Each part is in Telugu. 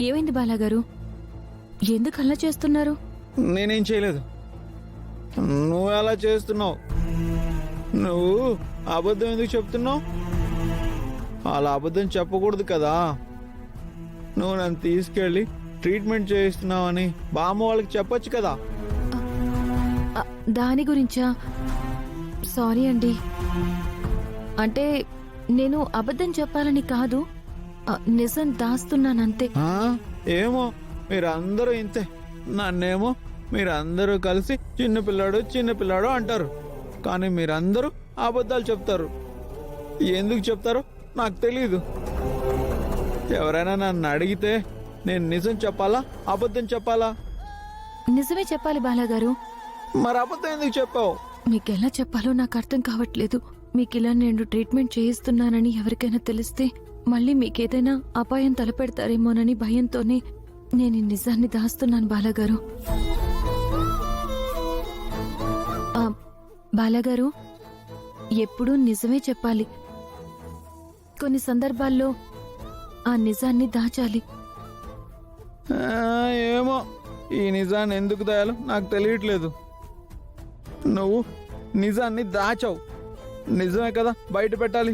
ఏమైంది బాలాగారు? ఎందుకు అలా చేస్తున్నారు? నేనేం చేయలేదు. నువ్వు ఎలా చేస్తున్నావు? నువ్వు అబద్ధం ఎందుకు చెప్తున్నావు? అలా అబద్ధం చెప్పకూడదు కదా. నువ్వు నన్ను తీసుకెళ్ళి ట్రీట్మెంట్ చేయిస్తున్నావని బామ్మ వాళ్ళకి చెప్పొచ్చు కదా. దాని గురించా? సారీ అండి. అంటే నేను అబద్ధం చెప్పాలని కాదు, నిజం దాస్తున్నానంతే. ఏమో మీరందరూ ఇంతే. నన్నేమో మీరందరూ కలిసి చిన్నపిల్లాడు అంటారు. కానీ మీరందరూ అబద్ధాలు చెప్తారు. ఎందుకు చెప్తారో నాకు తెలీదు. ఎవరైనా నన్ను అడిగితే నేను నిజం చెప్పాలా, అబద్ధం చెప్పాలా? నిజమే చెప్పాలి బాలాగారు. మరి అబద్ధం ఎందుకు చెప్పావు? మీకెలా చెప్పాలో నాకు అర్థం కావట్లేదు. మీకిలా నేను ట్రీట్మెంట్ చేయిస్తున్నానని ఎవరికైనా తెలిస్తే మళ్ళీ మీకేదైనా అపాయం తలపెడతారేమోనని భయంతోనే నేను ఈ నిజాన్ని దాస్తున్నాను బాలాగారు. బాలాగారు, ఎప్పుడూ నిజమే చెప్పాలి. కొన్ని సందర్భాల్లో ఆ నిజాన్ని దాచాలి. ఏమో ఈ నిజాన్ని ఎందుకు దాయాలో నాకు తెలియట్లేదు. నువ్వు నిజాన్ని దాచావు. నిజమే కదా బయట పెట్టాలి,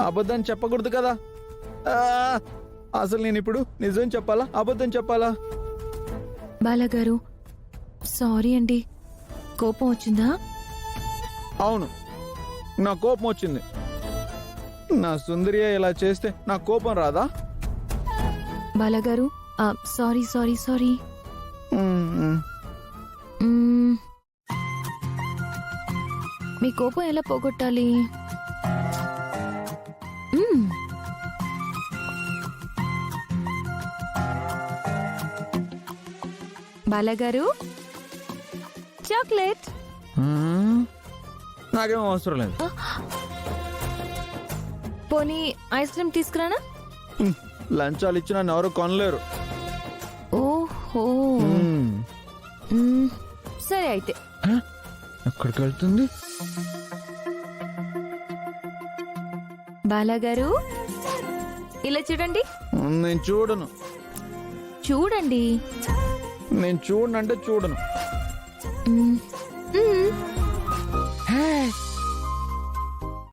అబద్ధం చెప్పకూడదు కదా. అసలు నేను ఇప్పుడు నిజం చెప్పాలా, అబద్ధం చెప్పాలా? బాలాగారు, సారీ అండి. కోపం వచ్చిందా? అవును, నా కోపం వచ్చింది. నా సుందరియ ఇలా చేస్తే నా కోపం రాదా? బాలాగారు, సారీ సారీ సారీ. మీ కోపం ఎలా పోగొట్టాలి? బాలాగారు, చాక్లెట్. నాకేం అవసరం లేదు. పోనీ ఐస్ క్రీమ్ తీసుకురానా? లంచాలు ఇచ్చి నన్ను ఎవరు కొనలేరు. ఓహో, సరే అయితే. ఎక్కడికి వెళ్తుంది? బాలాగారు, ఇలా చూడండి. నేను చూడను. చూడండి. నేను చూడనంటే చూడను.